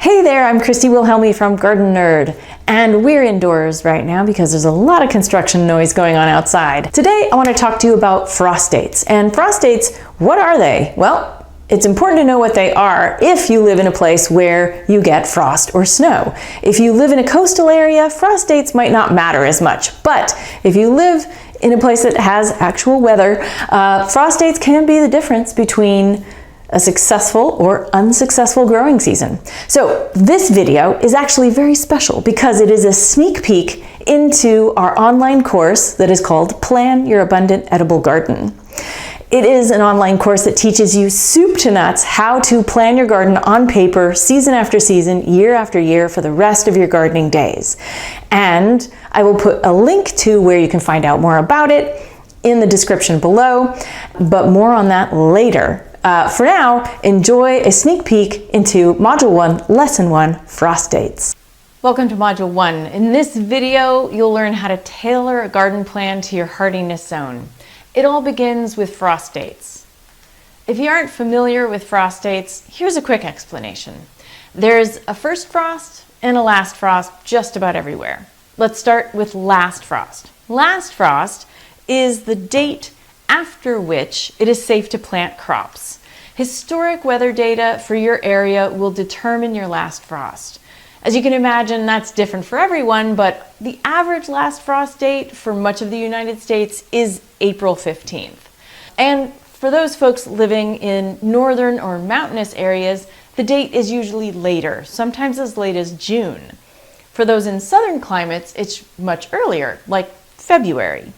Hey there, I'm Christy Wilhelmi from Garden Nerd, and we're indoors right now because there's a lot of construction noise going on outside. Today I want to talk to you about frost dates. And frost dates, what are they? Well, it's important to know what they are if you live in a place where you get frost or snow. If you live in a coastal area, frost dates might not matter as much. But if you live in a place that has actual weather, frost dates can be the difference between a successful or unsuccessful growing season. So this video is actually very special because it is a sneak peek into our online course that is called Plan Your Abundant Edible Garden. It is an online course that teaches you soup to nuts how to plan your garden on paper, season after season, year after year for the rest of your gardening days. And I will put a link to where you can find out more about it in the description below, but more on that later. For now, enjoy a sneak peek into Module 1, Lesson 1, Frost Dates. Welcome to Module 1. In this video, you'll learn how to tailor a garden plan to your hardiness zone. It all begins with frost dates. If you aren't familiar with frost dates, here's a quick explanation. There's a first frost and a last frost just about everywhere. Let's start with last frost. Last frost is the date after which it is safe to plant crops. Historic weather data for your area will determine your last frost. As you can imagine, that's different for everyone, but the average last frost date for much of the United States is April 15th. And for those folks living in northern or mountainous areas, the date is usually later, sometimes as late as June. For those in southern climates, it's much earlier, like February.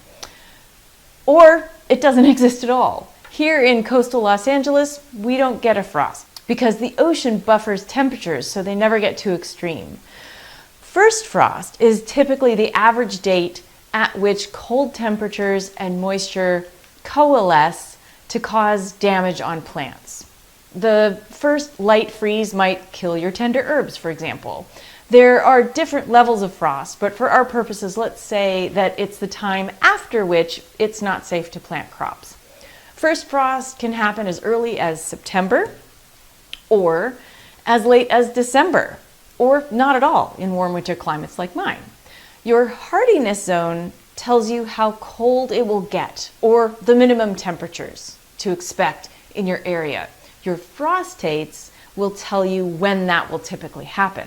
Or it doesn't exist at all. Here in coastal Los Angeles, we don't get a frost because the ocean buffers temperatures so they never get too extreme. First frost is typically the average date at which cold temperatures and moisture coalesce to cause damage on plants. The first light freeze might kill your tender herbs, for example. There are different levels of frost, but for our purposes, let's say that it's the time after which it's not safe to plant crops. First frost can happen as early as September or as late as December, or not at all in warm winter climates like mine. Your hardiness zone tells you how cold it will get or the minimum temperatures to expect in your area. Your frost dates will tell you when that will typically happen.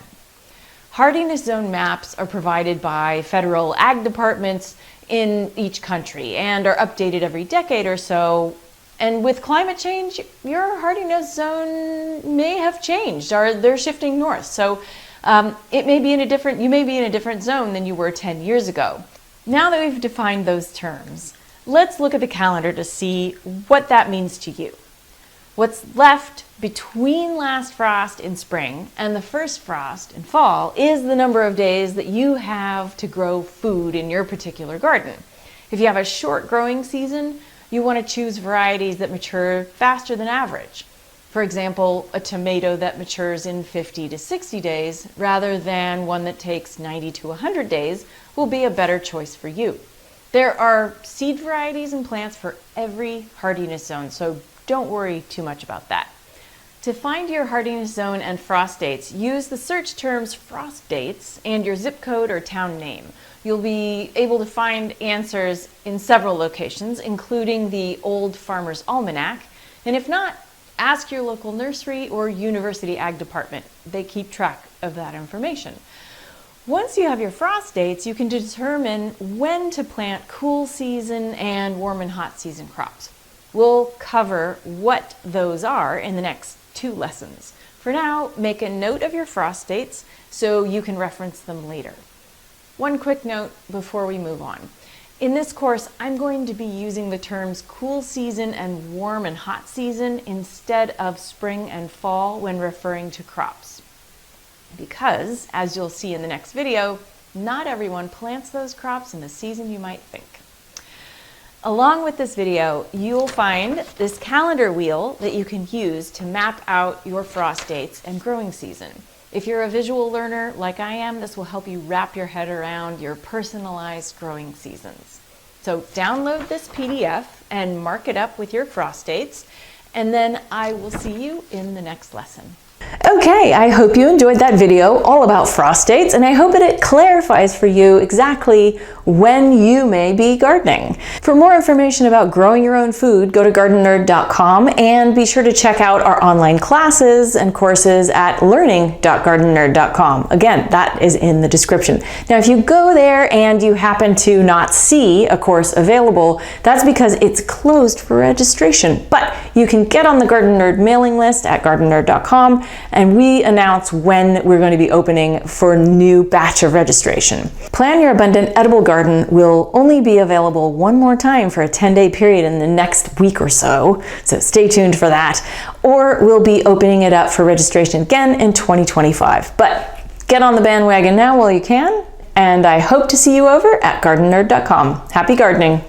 Hardiness zone maps are provided by federal ag departments in each country and are updated every decade or so. And with climate change, your hardiness zone may have changed, or they're shifting north. So you may be in a different zone than you were 10 years ago. Now that we've defined those terms, let's look at the calendar to see what that means to you. What's left between last frost in spring and the first frost in fall is the number of days that you have to grow food in your particular garden. If you have a short growing season, you want to choose varieties that mature faster than average. For example, a tomato that matures in 50 to 60 days rather than one that takes 90 to 100 days will be a better choice for you. There are seed varieties and plants for every hardiness zone, so don't worry too much about that. To find your hardiness zone and frost dates, use the search terms frost dates and your zip code or town name. You'll be able to find answers in several locations, including the Old Farmer's Almanac. And if not, ask your local nursery or university ag department. They keep track of that information. Once you have your frost dates, you can determine when to plant cool season and warm and hot season crops. We'll cover what those are in the next 2 lessons. For now, make a note of your frost dates so you can reference them later. One quick note before we move on. In this course, I'm going to be using the terms cool season and warm and hot season instead of spring and fall when referring to crops. Because, as you'll see in the next video, not everyone plants those crops in the season you might think. Along with this video, you'll find this calendar wheel that you can use to map out your frost dates and growing season. If you're a visual learner like I am, this will help you wrap your head around your personalized growing seasons. So download this PDF and mark it up with your frost dates, and then I will see you in the next lesson. Okay, I hope you enjoyed that video all about frost dates, and I hope that it clarifies for you exactly when you may be gardening. For more information about growing your own food, go to gardennerd.com and be sure to check out our online classes and courses at learning.gardennerd.com. Again, that is in the description. Now, if you go there and you happen to not see a course available, that's because it's closed for registration. But you can get on the Garden Nerd mailing list at gardennerd.com, and we announce when we're going to be opening for a new batch of registration. Plan Your Abundant Edible Garden will only be available one more time for a 10-day period in the next week or so stay tuned for that. Or we'll be opening it up for registration again in 2025. But get on the bandwagon now while you can, and I hope to see you over at gardennerd.com. Happy gardening!